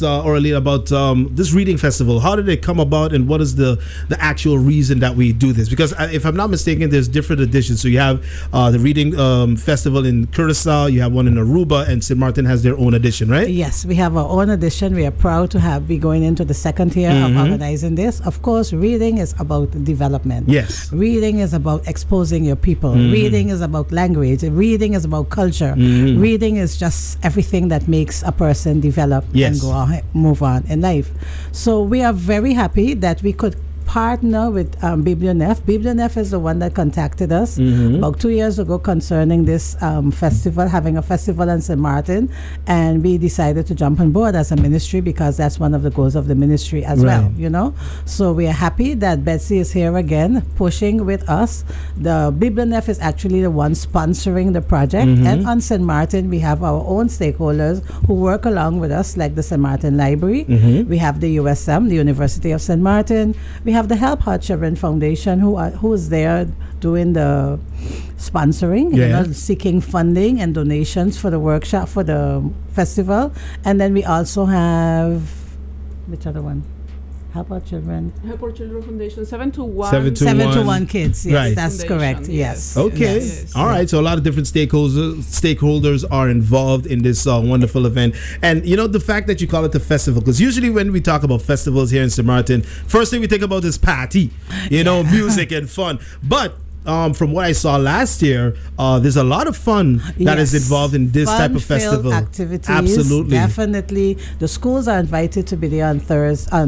Oralie, about this reading festival. How did it come about, and what is the actual reason that we do this? Because if I'm not mistaken, there's different editions. So you have the reading festival in Curacao, you have one in Aruba, and St. Maarten has their own edition, right? Yes, we have our own edition. We are proud to be going into the second year of organizing this. Of course, reading is about development. Yes. Reading is about exposing your people. Reading is about language. Reading is about culture. Reading is just everything that makes a person develop and move on in life. So we are very happy that we could partner with Biblionef. Biblionef is the one that contacted us about 2 years ago concerning this festival, having a festival in St. Maarten, and we decided to jump on board as a ministry because that's one of the goals of the ministry as well, you know. So we are happy that Bethzy is here again, pushing with us. The Biblionef is actually the one sponsoring the project, and on St. Maarten we have our own stakeholders who work along with us, like the St. Maarten Library. We have the USM, the University of St. Maarten. We have the Help Our Children Foundation who is there doing the sponsoring, you know, seeking funding and donations for the workshop, for the festival. And then we also have, which other one? Help Our Children. Help Our Children Foundation, 721. 721 kids. Yes, Right. that's correct. Yes. Okay. Yes. All right. So a lot of different stakeholders are involved in this wonderful event. And, you know, the fact that you call it a festival, because usually when we talk about festivals here in St. Maarten, first thing we think about is party, you know, music and fun. But from what I saw last year, there's a lot of fun that is involved in this type of festival. Activities, absolutely, definitely. The schools are invited to be there on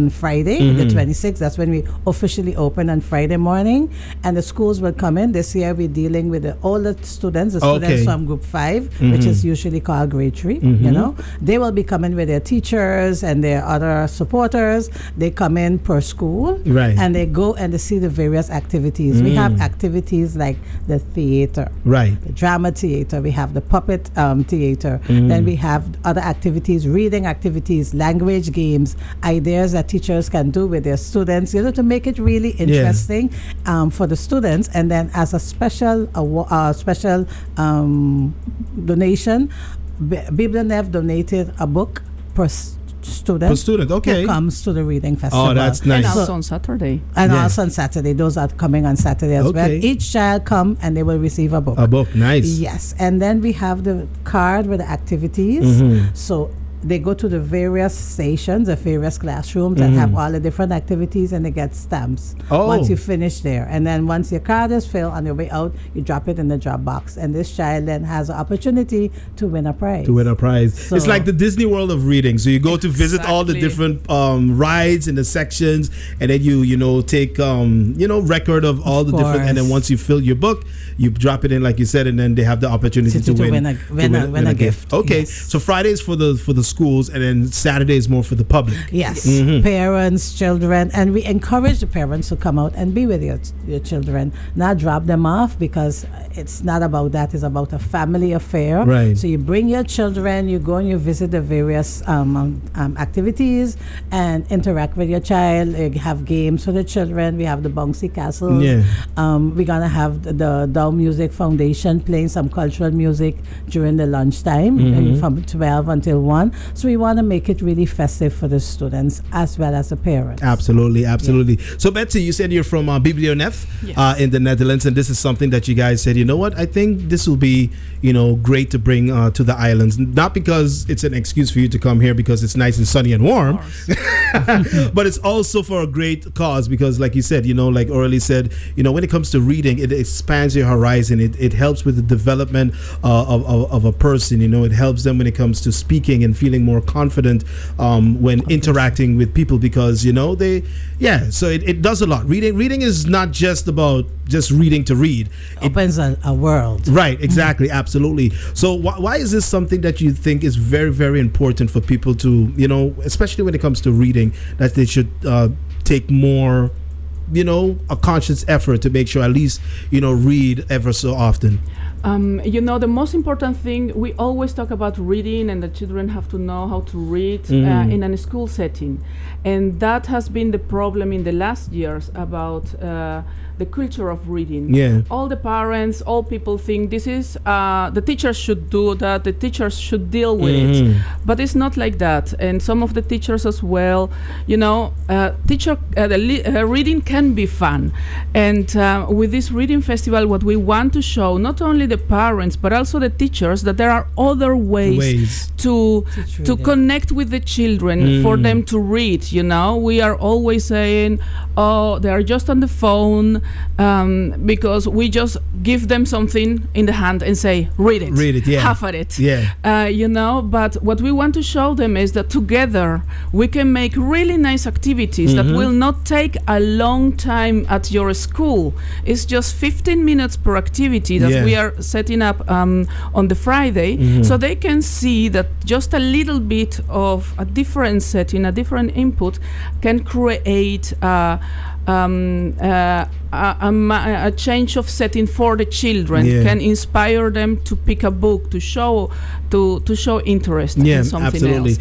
Friday, the 26th. That's when we officially open on Friday morning, and the schools will come in. This year we're dealing with the older students, the students from Group 5, which is usually called Grade 3. You know, they will be coming with their teachers and their other supporters. They come in per school, and they go and they see the various activities. We have activities like the theater, the drama theater, we have the puppet theater, then we have other activities, reading activities, language games, ideas that teachers can do with their students, you know, to make it really interesting for the students. And then as a special donation, Biblionef donated a book per student who comes to the reading festival. Oh, that's nice. And also on Saturday. And also on Saturday. Those are coming on Saturday as well. Each child come and they will receive a book. A book, nice. Yes. And then we have the card with the activities. So they go to the various stations, the various classrooms that have all the different activities, and they get stamps once you finish there. And then once your card is filled, on your way out, you drop it in the drop box. And this child then has an opportunity to win a prize. So it's like the Disney World of reading. So you go to visit all the different rides in the sections, and then you know, take record of all the different, and then once you fill your book, you drop it in, like you said, and then they have the opportunity to win a gift. Okay, so Fridays for the schools, and then Saturday is more for the public. Yes, parents, children, and we encourage the parents to come out and be with your children, not drop them off, because it's not about that. It's about a family affair. Right. So you bring your children, you go and you visit the various activities and interact with your child. You have games for the children. We have the bouncy castles. We're gonna have the Dow Music Foundation playing some cultural music during the lunchtime from 12 until 1. So we want to make it really festive for the students as well as the parents. Absolutely. So Bethzy, you said you're from Biblionef in the Netherlands, and this is something that you guys said, you know what, I think this will be, you know, great to bring to the islands. Not because it's an excuse for you to come here because it's nice and sunny and warm, but it's also for a great cause, because like you said, you know, like Oralie said, you know, when it comes to reading, it expands your horizon. It helps with the development of a person. You know, it helps them when it comes to speaking and feeling more confident when interacting with people, because, you know, so it does a lot. Reading is not just about just reading to read. It opens a world. Right, exactly, absolutely. So why is this something that you think is very, very important for people to, you know, especially when it comes to reading, that they should take more, you know, a conscious effort to make sure at least, you know, read ever so often? The most important thing, we always talk about reading, and the children have to know how to read in a school setting. And that has been the problem in the last years about the culture of reading. Yeah. All the parents, all people think this is, the teachers should do that, the teachers should deal with it. But it's not like that. And some of the teachers as well, reading can be fun. And with this reading festival, what we want to show, not only the parents, but also the teachers, that there are other ways to connect with the children, for them to read. We are always saying, oh, they are just on the phone, because we just give them something in the hand and say, read it, yeah. Have at it. Yeah. But what we want to show them is that together we can make really nice activities that will not take a long time at your school. It's just 15 minutes per activity that we are setting up on the Friday, so they can see that just a little bit of a different setting, a different input can create a change of setting for the children, can inspire them to pick a book, to show interest in something else.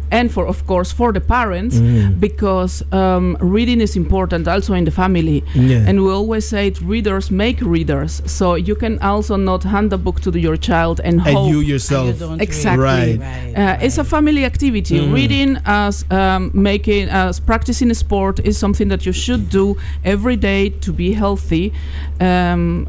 And for the parents, because reading is important also in the family. And we always say readers make readers. So you can also not hand a book to your child and hope. And you yourself. Exactly. Right. It's a family activity. Reading as practicing a sport is something that you should do every day to be healthy and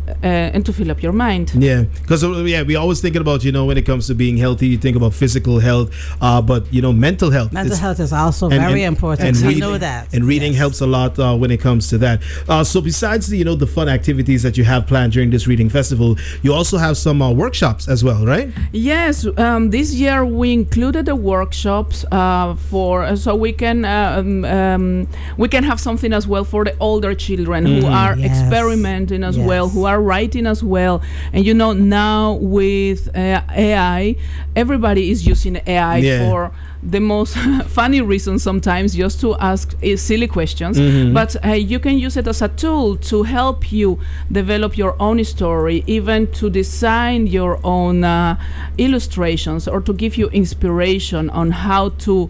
to fill up your mind. Yeah, because we always thinking about, when it comes to being healthy, you think about physical health, but mental health. Mental health is also very important. And we reading, know that. And reading helps a lot when it comes to that. So besides the fun activities that you have planned during this reading festival, you also have some workshops as well, right? Yes. This year we included the workshops so we can have something as well for the older children who are experimenting as well, who are writing as well. And now with AI, everybody is using AI for the most funny reason sometimes, just to ask silly questions, but you can use it as a tool to help you develop your own story, even to design your own illustrations, or to give you inspiration on how to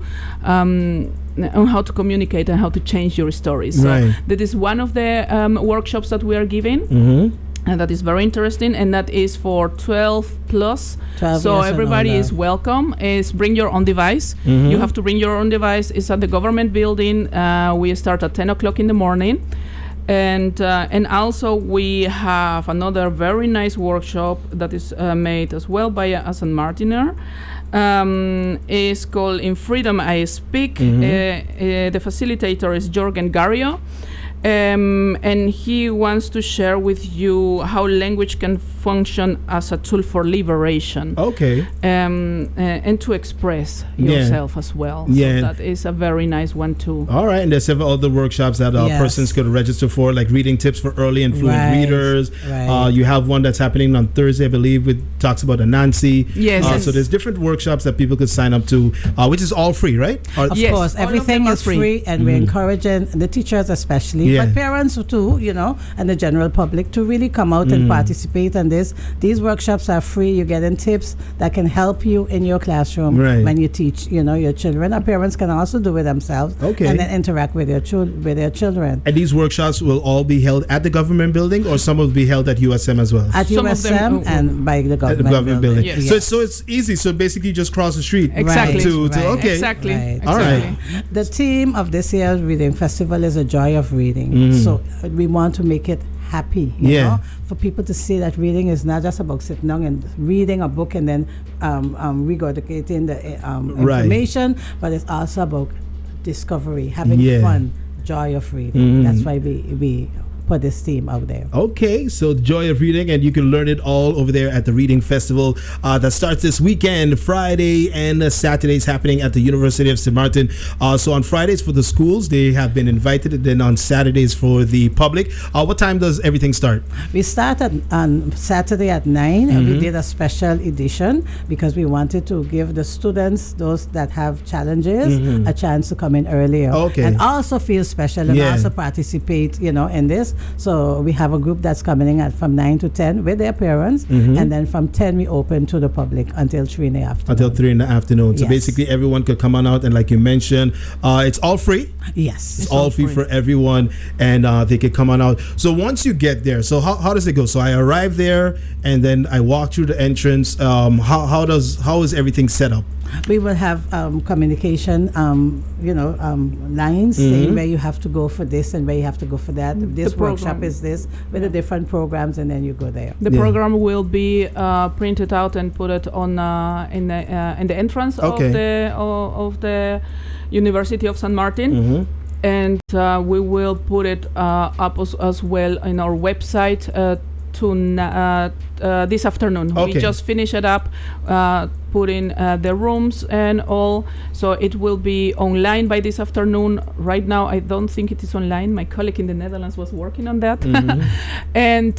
communicate and how to change your stories. So that is one of the workshops that we are giving. And that is very interesting, and that is for 12 plus. 12 so everybody is welcome. Bring your own device. You have to bring your own device. It's at the government building. We start at 10 o'clock in the morning. And also we have another very nice workshop that is made as well by a St. Maartener. It's called In Freedom I Speak. The facilitator is Jorgen Gario. And he wants to share with you how language can function as a tool for liberation. Okay. And to express yourself as well. Yeah. So that is a very nice one too. All right. And there's several other workshops that persons could register for, like reading tips for early and fluent readers. Right. You have one that's happening on Thursday, I believe, which talks about Anansi. Yes. So there's different workshops that people could sign up to, which is all free, right? Of course. Everything is free, and we're encouraging the teachers especially, but parents too, and the general public to really come out and participate in this. These workshops are free. You're getting tips that can help you in your classroom when you teach, your children. Our parents can also do it themselves and then interact with their children. And these workshops will all be held at the government building, or some will be held at USM as well? At USM and by the government building. Yes. So it's easy. So basically just cross the street. Exactly. Exactly. Right. All right. The theme of this year's reading festival is a joy of reading. So we want to make it happy, you know, for people to see that reading is not just about sitting down and reading a book and then regurgitating the information, but it's also about discovery, having fun, joy of reading. That's why we put this theme out there. Okay, so joy of reading, and you can learn it all over there at the Reading Festival that starts this weekend, Friday and Saturdays, happening at the University of St. Maarten. So on Fridays for the schools, they have been invited, and then on Saturdays for the public. What time does everything start? We start on Saturday at 9, and we did a special edition because we wanted to give the students, those that have challenges, a chance to come in earlier and also feel special and also participate, in this. So we have a group that's coming in from 9 to 10 with their parents, and then from 10 we open to the public until 3 in the afternoon. Until 3 in the afternoon. So basically everyone could come on out, and like you mentioned, it's all free. Yes. It's all free for everyone, and they could come on out. So once you get there, so how does it go? So I arrive there, and then I walk through the entrance. How is everything set up? We will have communication, lines saying where you have to go for this and where you have to go for that. This workshop is this, with the different programs, and then you go there. The program will be printed out and put it on in the entrance of the University of St. Maarten. And we will put it up as well in our website this afternoon. We just finish it up, put in the rooms and all, so it will be online by this afternoon. Right now I don't think it is online. My colleague in the Netherlands was working on that. And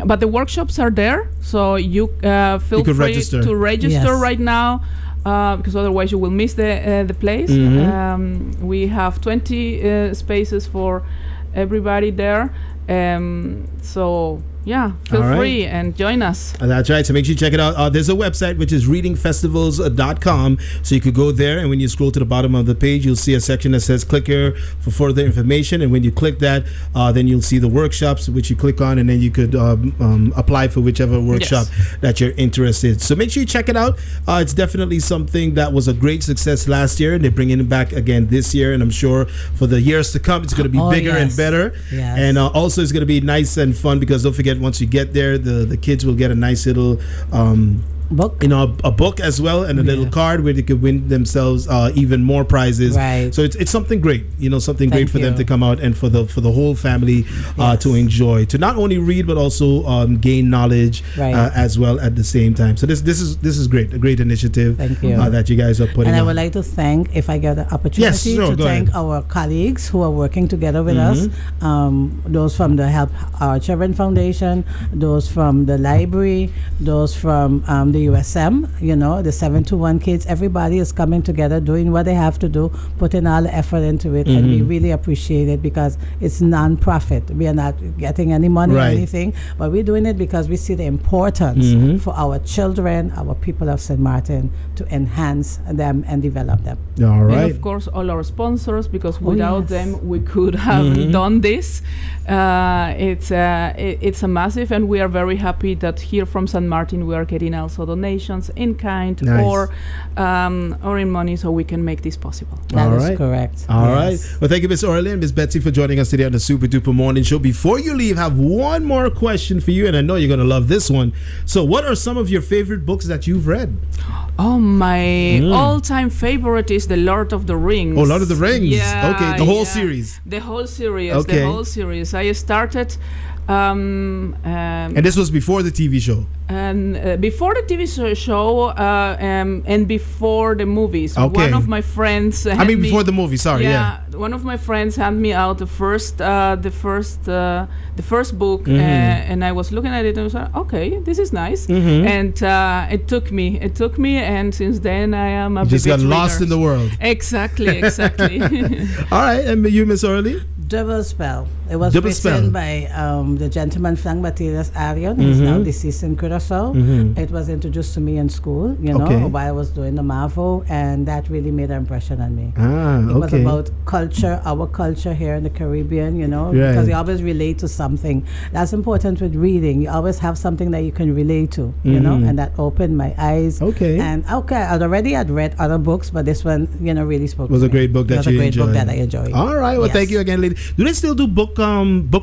but the workshops are there, so you feel free to register right now, because otherwise you will miss the place. We have 20 spaces for everybody there. So feel free and join us. That's right. So make sure you check it out. There's a website which is readingfestivals.com. So you could go there, and when you scroll to the bottom of the page, you'll see a section that says click here for further information. And when you click that, then you'll see the workshops which you click on, and then you could apply for whichever workshop that you're interested in. So make sure you check it out. It's definitely something that was a great success last year, and they're bringing it back again this year. And I'm sure for the years to come, it's going to be bigger and better. And also it's going to be nice and fun, because don't forget, once you get there, the kids will get a nice little book, a book as well, and a little card where they could win themselves even more prizes. So it's something great, something great for them to come out, and for the whole family to enjoy, to not only read but also gain knowledge as well at the same time. So this is great, a great initiative that you guys are putting. And I on. would like to thank, if I get the opportunity, to thank our colleagues who are working together with us. Those from the Help Our Children Foundation, those from the library, those from the USM, the 721 kids. Everybody is coming together, doing what they have to do, putting all the effort into it, and we really appreciate it, because it's non-profit. We are not getting any money or anything, but we're doing it because we see the importance for our children, our people of St. Maarten, to enhance them and develop them. All right. And of course, all our sponsors, because without them we could have done this. It's a massive, and we are very happy that here from St. Maarten we are getting also donations in kind or in money, so we can make this possible. That is correct. All right. Well, thank you, Miss Oralie and Miss Bethzy, for joining us today on the Super Duper Morning Show. Before you leave, I have one more question for you, and I know you're going to love this one. So what are some of your favorite books that you've read? Oh, my all-time favorite is The Lord of the Rings. Oh, Lord of the Rings. Yeah. Okay, the whole series. The whole series. Okay. The whole series. I started... and this was before the TV show? And before the TV show and before the movies. One of my friends... before the movie, sorry. Yeah. One of my friends handed me out the first book, and I was looking at it and I was like, okay, this is nice. And it took me, and since then I am a just got lost in the world. Exactly. All right, and you, Miss Oralie? Double Spell. It was written by the gentleman Frank Matthias Arion. He's now deceased in Curaçao. It was introduced to me in school, while I was doing the MAVO, and that really made an impression on me. It was about culture, our culture here in the Caribbean, because you always relate to something. That's important with reading. You always have something that you can relate to, and that opened my eyes. And I'd read other books, but this one, really spoke to me. It was a great book that you enjoyed. It was a great book that I enjoyed. All right. Well, thank you again, lady. Do they still do book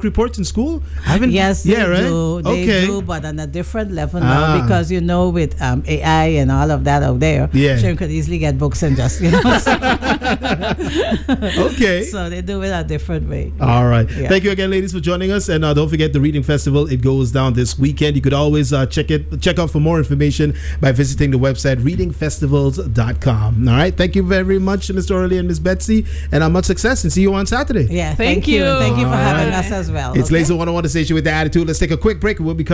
reports in school? Yes, they do. They do, but on a different level now, because with AI and all of that out there, sure you could easily get books and just So they do it a different way. All right. Thank you again, ladies, for joining us, and don't forget the reading festival. It goes down this weekend. You could always check out for more information by visiting the website readingfestivals.com. All right. Thank you very much, Mr. Oralie and Miss Bethzy, and much success, and see you on Saturday. Yeah, thank you. Thank you for having us as well. It's Laser 101, the station with the attitude. Let's take a quick break and we'll be coming